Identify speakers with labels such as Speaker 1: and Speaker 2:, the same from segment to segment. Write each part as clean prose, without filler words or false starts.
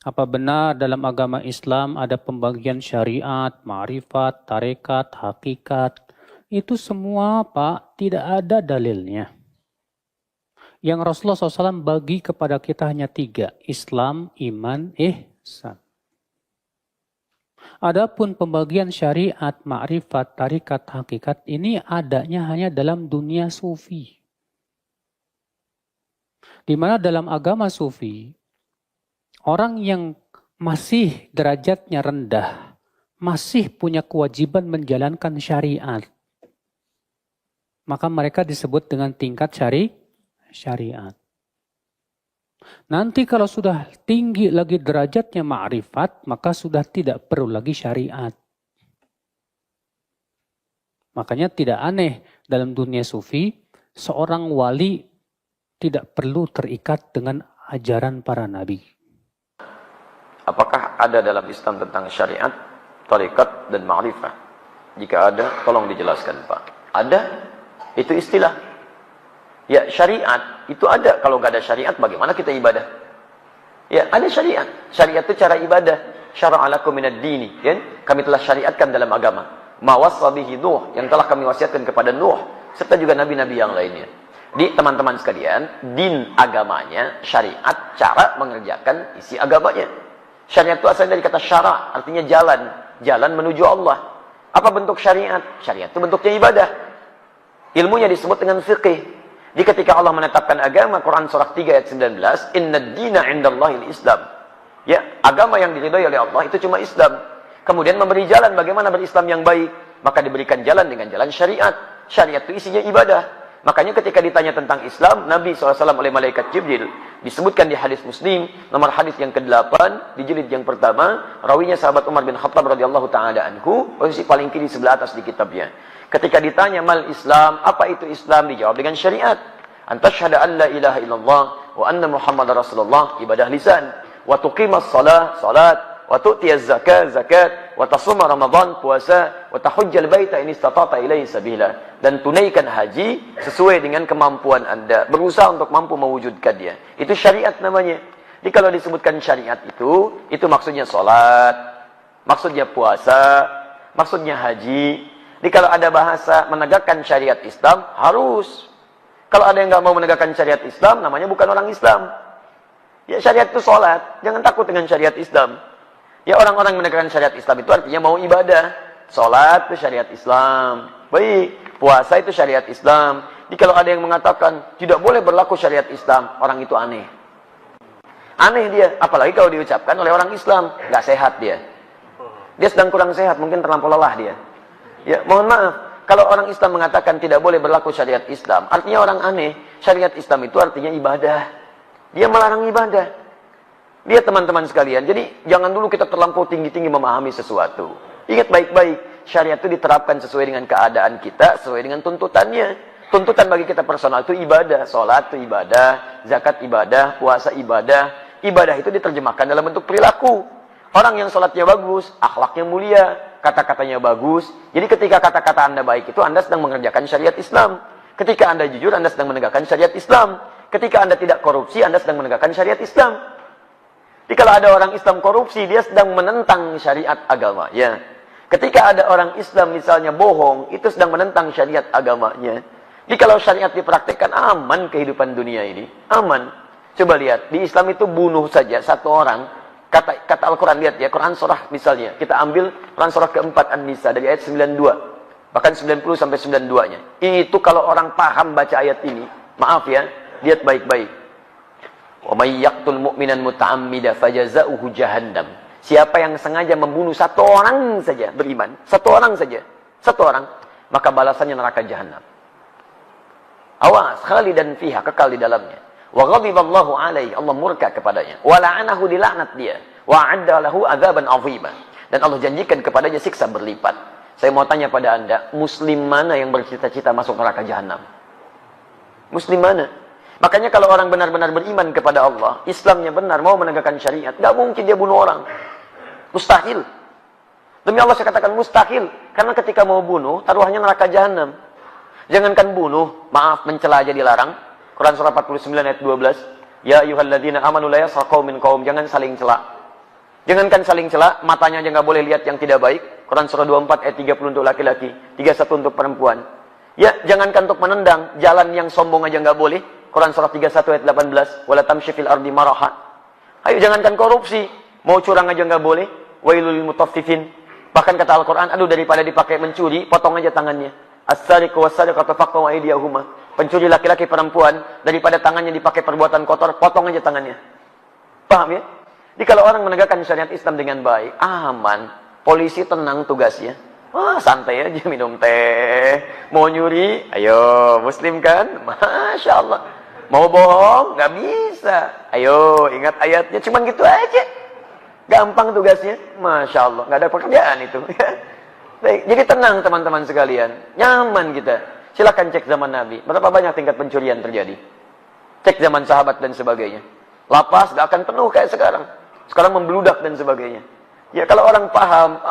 Speaker 1: Apa benar dalam agama Islam ada pembagian syariat, ma'rifat, tarekat, hakikat? Itu semua, Pak, tidak ada dalilnya. Yang Rasulullah SAW bagi kepada kita hanya 3. Islam, iman, ihsan. Adapun pembagian syariat, ma'rifat, tarekat, hakikat ini adanya hanya dalam dunia sufi. Di mana dalam agama sufi, orang yang masih derajatnya rendah, masih punya kewajiban menjalankan syariat, maka mereka disebut dengan tingkat syariat. Nanti kalau sudah tinggi lagi derajatnya ma'rifat, maka sudah tidak perlu lagi syariat. Makanya tidak aneh dalam dunia sufi, seorang wali tidak perlu terikat dengan ajaran para nabi.
Speaker 2: Apakah ada dalam Islam tentang syariat, tarekat, dan ma'rifah? Jika ada, tolong dijelaskan, Pak. Ada? Itu istilah. Ya, syariat itu ada. Kalau nggak ada syariat, bagaimana kita ibadah? Ya, ada syariat. Syariat itu cara ibadah. Syara'a lakum minad dini. Ya? Kami telah syariatkan dalam agama. Ma wassa bihi Nuh, yang telah kami wasiatkan kepada Nuh, serta juga nabi-nabi yang lainnya. Di teman-teman sekalian, din agamanya, syariat, cara mengerjakan isi agamanya. Syariat itu asalnya dari kata syara, artinya jalan. Jalan menuju Allah. Apa bentuk syariat? Syariat itu bentuknya ibadah. Ilmunya disebut dengan fiqih. Jadi ketika Allah menetapkan agama, Quran surah 3 ayat 19, Inna dina indallahil Islam. Ya, agama yang diridhai oleh Allah itu cuma Islam. Kemudian memberi jalan bagaimana berislam yang baik. Maka diberikan jalan dengan jalan syariat. Syariat itu isinya ibadah. Makanya ketika ditanya tentang Islam, Nabi SAW oleh malaikat Jibril, disebutkan di hadis Muslim, nomor hadis yang ke-8, di jilid yang pertama, rawinya sahabat Umar bin Khattab radhiyallahu ta'ala anhu, posisi paling kiri sebelah atas di kitabnya. Ketika ditanya mal Islam, apa itu Islam? Dijawab dengan syariat. Antasyhada an la ilaha illallah wa anna Muhammadar Rasulullah, ibadah lisan. Wa tuqimas salat, salat. Wa tu'tiyaz zakat, zakat. Wa tasuma Ramadan, puasa. Wa tahujjal baita in istata'ta ilaihi sabila. Dan tunaikan haji sesuai dengan kemampuan Anda. Berusaha untuk mampu mewujudkan dia. Itu syariat namanya. Jadi kalau disebutkan syariat itu maksudnya salat, maksudnya puasa, maksudnya haji. Jadi kalau ada bahasa menegakkan syariat Islam, harus. Kalau ada yang nggak mau menegakkan syariat Islam, namanya bukan orang Islam. Ya, syariat itu sholat. Jangan takut dengan syariat Islam. Ya, orang-orang menegakkan syariat Islam itu artinya mau ibadah. Sholat itu syariat Islam. Baik, puasa itu syariat Islam. Jadi kalau ada yang mengatakan tidak boleh berlaku syariat Islam, orang itu aneh. Aneh dia, apalagi kalau diucapkan oleh orang Islam. Nggak sehat dia. Dia sedang kurang sehat, mungkin terlampau lelah dia. Ya, mohon maaf. Kalau orang Islam mengatakan tidak boleh berlaku syariat Islam, artinya orang aneh. Syariat Islam itu artinya ibadah. Dia melarang ibadah. Dia teman-teman sekalian. Jadi jangan dulu kita terlampau tinggi-tinggi memahami sesuatu. Ingat baik-baik, syariat itu diterapkan sesuai dengan keadaan kita, sesuai dengan tuntutannya. Tuntutan bagi kita personal itu ibadah. Sholat itu ibadah, zakat ibadah, puasa ibadah. Ibadah itu diterjemahkan dalam bentuk perilaku. Orang yang sholatnya bagus, akhlaknya mulia, kata-katanya bagus. Jadi ketika kata-kata Anda baik itu Anda sedang mengerjakan syariat Islam. Ketika Anda jujur, Anda sedang menegakkan syariat Islam. Ketika Anda tidak korupsi, Anda sedang menegakkan syariat Islam. Jadi kalau ada orang Islam korupsi, dia sedang menentang syariat agama. Ya. Ketika ada orang Islam misalnya bohong, itu sedang menentang syariat agamanya. Jadi kalau syariat dipraktikkan, aman kehidupan dunia ini. Aman. Coba lihat, di Islam itu bunuh saja satu orang. Kata Al-Quran, lihat ya, Quran surah misalnya. Kita ambil Quran surah keempat An-Nisa dari ayat 92. Bahkan 90 sampai 92-nya. Itu kalau orang paham baca ayat ini, maaf ya, lihat baik-baik. Wa may yaqtul mu'minan muta'ammida fajaza'uhu jahannam. Siapa yang sengaja membunuh satu orang saja beriman, satu orang saja, satu orang, maka balasannya neraka jahanam. Awas, khalidan fiha, kekal di dalamnya. Wa ghadiballahu alaihi, Allah murka kepadanya. Wa la'anahu, dilaknat dia. Wa 'adda lahu 'adzaban 'azima. Dan Allah janjikan kepadanya siksa berlipat. Saya mau tanya pada Anda, muslim mana yang bercita-cita masuk neraka jahanam? Muslim mana? Makanya kalau orang benar-benar beriman kepada Allah, Islamnya benar, mau menegakkan syariat, enggak mungkin dia bunuh orang. Mustahil. Demi Allah saya katakan mustahil. Karena ketika mau bunuh, taruhannya neraka jahanam. Jangankan bunuh, maaf, mencela aja dilarang. Quran surah 49 ayat 12. Ya ayyuhalladzina amanu la yaskhar qaumin qaum, jangan saling celak. Jangankan saling cela, matanya aja nggak boleh lihat yang tidak baik. Quran surah 24 ayat 30 untuk laki-laki, 31 untuk perempuan. Ya, jangankan untuk menendang, jalan yang sombong aja nggak boleh. Quran surah 31 ayat 18, wala tamshi fil ardi maraha. Ayo, jangankan korupsi, mau curang aja nggak boleh. Wailul lil mutaffifin. Bahkan kata Al-Quran, aduh daripada dipakai mencuri, potong aja tangannya. As-sariqu was-sariqatu faqtu aydiyahuma. Pencuri laki-laki perempuan, daripada tangannya dipakai perbuatan kotor, potong aja tangannya. Paham ya? Jadi kalau orang menegakkan syariat Islam dengan baik, aman, polisi tenang tugasnya. Wah, santai aja minum teh. Mau nyuri, ayo, muslim kan? Masya Allah. Mau bohong, nggak bisa. Ayo, ingat ayatnya, cuman gitu aja. Gampang tugasnya, Masya Allah. Nggak ada pekerjaan itu. Baik, jadi tenang teman-teman sekalian. Nyaman kita. Silakan cek zaman Nabi. Berapa banyak tingkat pencurian terjadi? Cek zaman sahabat dan sebagainya. Lapas nggak akan penuh kayak sekarang. Sekarang membludak dan sebagainya. Ya kalau orang paham,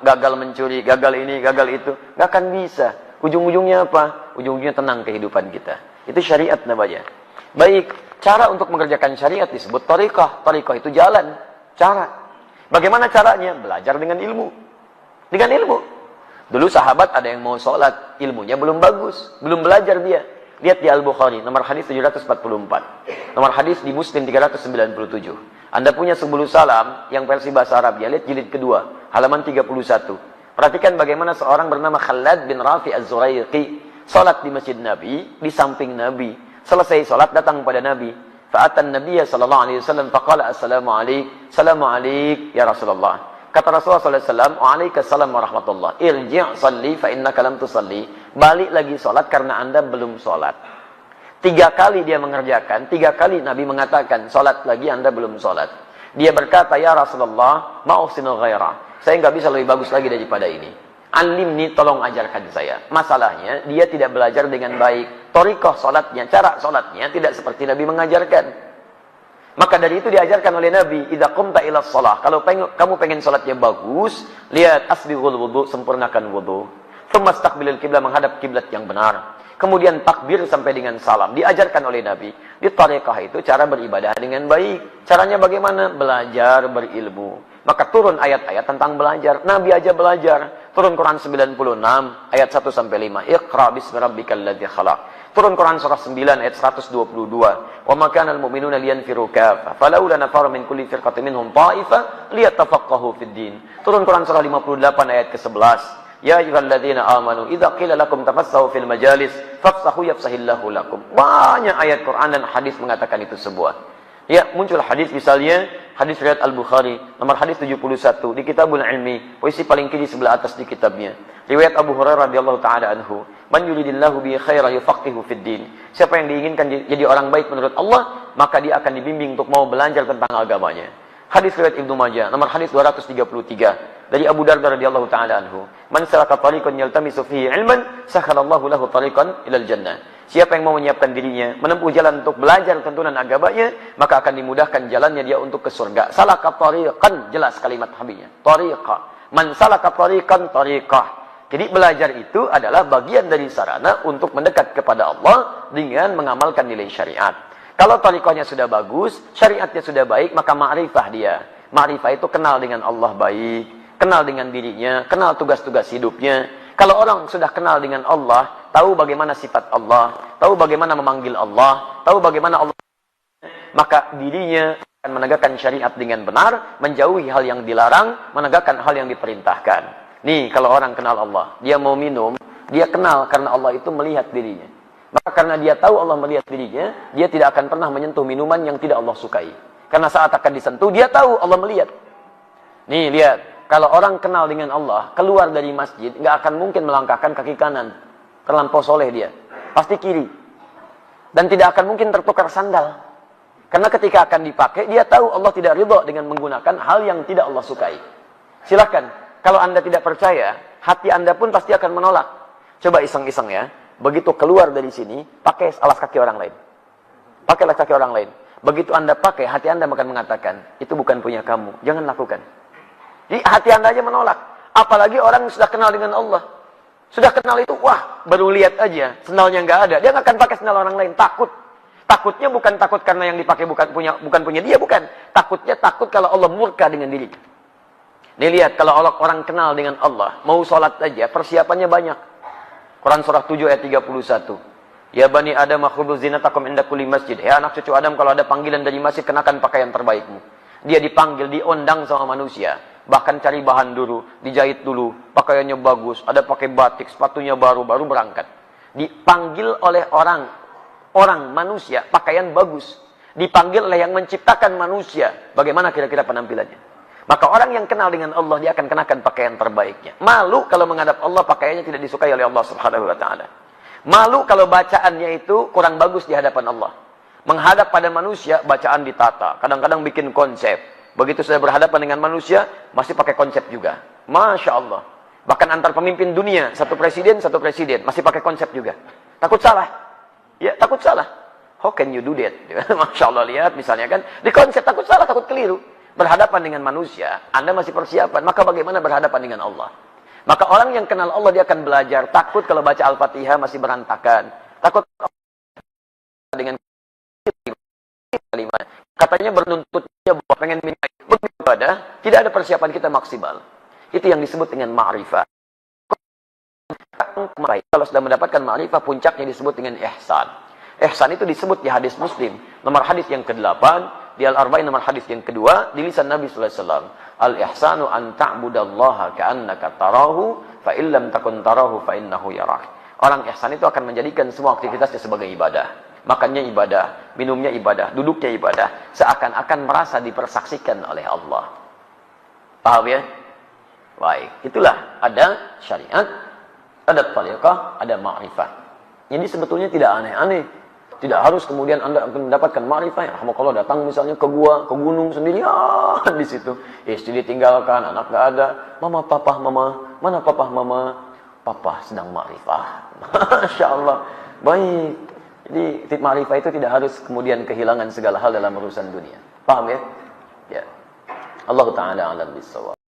Speaker 2: gagal mencuri, gagal ini, gagal itu, nggak akan bisa. Ujung-ujungnya apa? Ujung-ujungnya tenang kehidupan kita. Itu syariat namanya. Baik, cara untuk mengerjakan syariat disebut thariqah. Thariqah itu jalan, cara. Bagaimana caranya? Belajar dengan ilmu. Dengan ilmu. Dulu sahabat ada yang mau sholat, ilmunya belum bagus, belum belajar dia. Lihat di Al-Bukhari, nomor hadis 744. Nomor hadis di Muslim 397. Anda punya Subul Salam yang versi bahasa Arab, ya, lihat jilid kedua, halaman 31. Perhatikan bagaimana seorang bernama Khalad bin Rafi Az-Zuraiqi salat di Masjid Nabi, di samping Nabi. Selesai salat datang pada Nabi. Fa'atan Nabiyya sallallahu alaihi wasallam faqala assalamu alayk, salamu alayk ya Rasulullah. Kata Rasulullah sallallahu alaihi wasallam, "Wa alaikassalam warahmatullah. Irji' salli fa innaka lam tusalli." Balik lagi salat karena Anda belum salat. 3 kali dia mengerjakan, 3 kali Nabi mengatakan, salat lagi Anda belum salat. Dia berkata, "Ya Rasulullah, ma'usinu ghaira." Saya nggak bisa lebih bagus lagi daripada ini. Alimni, tolong ajarkan saya. Masalahnya, dia tidak belajar dengan baik. Thariqah salatnya, cara salatnya tidak seperti Nabi mengajarkan. Maka dari itu diajarkan oleh Nabi, idza qumta ila shalah, kalau kamu pengen salatnya bagus, lihat asbighul wudu, sempurnakan wudu. Tsumma istaqbilil qiblah, menghadap kiblat yang benar. Kemudian takbir sampai dengan salam. Diajarkan oleh Nabi. Di thariqah itu cara beribadah dengan baik. Caranya bagaimana? Belajar berilmu. Maka turun ayat-ayat tentang belajar. Nabi aja belajar. Turun Quran 96 ayat 1 sampai 5. Iqra bismi rabbikal ladzi khalaq. Turun Quran surah 9 ayat 122. Wa ma kana al-mu'minuna liyanfiru kaffah. Falaula nafara min kulli firqatin minhum ta'ifah liyatafaqahu fid din. Turun Quran surah 58 ayat ke-11. Ya ayyuhalladzina amanu idza qila lakum tafassahu fil majalis fafsahu yafsahillahu lakum. Banyak ayat Quran dan hadis mengatakan itu semua. Ya, muncul hadis misalnya hadis riwayat Al-Bukhari nomor hadis 71 di Kitabul Ilmi, posisi paling kiri sebelah atas di kitabnya. Riwayat Abu Hurairah radhiyallahu taala anhu, "Man yuridillahu bihi khairan yufaqihu fid din." Siapa yang diinginkan jadi orang baik menurut Allah, maka dia akan dibimbing untuk mau belajar tentang agamanya. Hadis riwayat Ibnu Majah nomor hadis 233 dari Abu Darda radhiyallahu taala anhu, "Man salaka tariqan yaltamisu fihi ilman, sakhalallahu lahu tariqan ilal jannah." Siapa yang mau menyiapkan dirinya menempuh jalan untuk belajar tuntunan agamanya, maka akan dimudahkan jalannya dia untuk ke surga. Salaka tariqan, jelas kalimat habisnya. Tariqah. Man salaka tariqan tariqah. Jadi belajar itu adalah bagian dari sarana untuk mendekat kepada Allah dengan mengamalkan nilai syariat. Kalau tariqahnya sudah bagus, syariatnya sudah baik, maka ma'rifah dia. Ma'rifah itu kenal dengan Allah baik, kenal dengan dirinya, kenal tugas-tugas hidupnya. Kalau orang sudah kenal dengan Allah, tahu bagaimana sifat Allah, tahu bagaimana memanggil Allah, tahu bagaimana Allah, maka dirinya akan menegakkan syariat dengan benar, menjauhi hal yang dilarang, menegakkan hal yang diperintahkan. Nih, kalau orang kenal Allah, dia mau minum, dia kenal karena Allah itu melihat dirinya. Maka karena dia tahu Allah melihat dirinya, dia tidak akan pernah menyentuh minuman yang tidak Allah sukai. Karena saat akan disentuh, dia tahu Allah melihat. Nih, lihat. Kalau orang kenal dengan Allah, keluar dari masjid, nggak akan mungkin melangkahkan kaki kanan. Terlampau soleh dia. Pasti kiri. Dan tidak akan mungkin tertukar sandal. Karena ketika akan dipakai, dia tahu Allah tidak ridha dengan menggunakan hal yang tidak Allah sukai. Silakan. Kalau Anda tidak percaya, hati Anda pun pasti akan menolak. Coba iseng-iseng ya. Begitu keluar dari sini, pakai alas kaki orang lain. Pakai alas kaki orang lain. Begitu Anda pakai, hati Anda akan mengatakan, itu bukan punya kamu. Jangan lakukan. Jadi hati Anda aja menolak. Apalagi orang yang sudah kenal dengan Allah. Sudah kenal itu, wah, baru lihat aja. Sendalnya nggak ada. Dia nggak akan pakai sendal orang lain. Takut. Takutnya bukan takut karena yang dipakai bukan punya dia, bukan. Takutnya takut kalau Allah murka dengan dirinya. Nih lihat, kalau orang kenal dengan Allah, mau sholat aja, persiapannya banyak. Quran surah 7 ayat 31. Ya bani Adam khudhu zinatakum inda kulli masjid. Ya anak cucu Adam, kalau ada panggilan dari masjid, kenakan pakaian terbaikmu. Dia dipanggil, diundang sama manusia. Bahkan cari bahan dulu, dijahit dulu, pakaiannya bagus, ada pakai batik, sepatunya baru berangkat. Dipanggil oleh orang manusia, pakaian bagus. Dipanggil oleh yang menciptakan manusia. Bagaimana kira-kira penampilannya? Maka orang yang kenal dengan Allah, dia akan kenakan pakaian terbaiknya. Malu kalau menghadap Allah, pakaiannya tidak disukai oleh Allah Subhanahu wa Ta'ala. Malu kalau bacaannya itu kurang bagus di hadapan Allah. Menghadap pada manusia, bacaan ditata. Kadang-kadang bikin konsep. Begitu sudah berhadapan dengan manusia, masih pakai konsep juga. Masya Allah. Bahkan antar pemimpin dunia, satu presiden, masih pakai konsep juga. Takut salah. Ya, takut salah. How can you do that? Masya Allah, lihat misalnya kan. Di konsep takut salah, takut keliru. Berhadapan dengan manusia, Anda masih persiapan. Maka bagaimana berhadapan dengan Allah? Maka orang yang kenal Allah, dia akan belajar. Takut kalau baca Al-Fatihah masih berantakan. Takut dengan kalimat. Katanya bernuntutnya bahwa pengen minta beribadah, tidak ada persiapan kita maksimal. Itu yang disebut dengan ma'rifah. Kalau sudah mendapatkan ma'rifah, puncaknya disebut dengan ihsan. Ihsan itu disebut di hadis Muslim. Nomor hadis yang ke-8, di Al-Arba'in nomor hadis yang kedua, di lisan Nabi sallallahu alaihi wasallam. Al-ihsanu an ta'budallaha ka'annaka tarahu, fa illam takun tarahu fa innahu yarak. Orang ihsan itu akan menjadikan semua aktivitasnya sebagai ibadah. Makannya ibadah, minumnya ibadah, duduknya ibadah, seakan-akan merasa dipersaksikan oleh Allah. Paham ya? Baik, itulah ada syariat, ada thariqah, ada ma'rifah. Jadi sebetulnya tidak aneh-aneh. Tidak harus kemudian Anda akan mendapatkan ma'rifah. Ya, kalau datang misalnya ke gua, ke gunung sendirian di situ. Istri ditinggalkan, anak nggak ada. Mama, papa, mama. Mana papa, mama? Papa sedang ma'rifah. Masya Allah. Baik. Jadi ma'rifah itu tidak harus kemudian kehilangan segala hal dalam urusan dunia. Paham ya? Ya. Allah Ta'ala alam bisawab.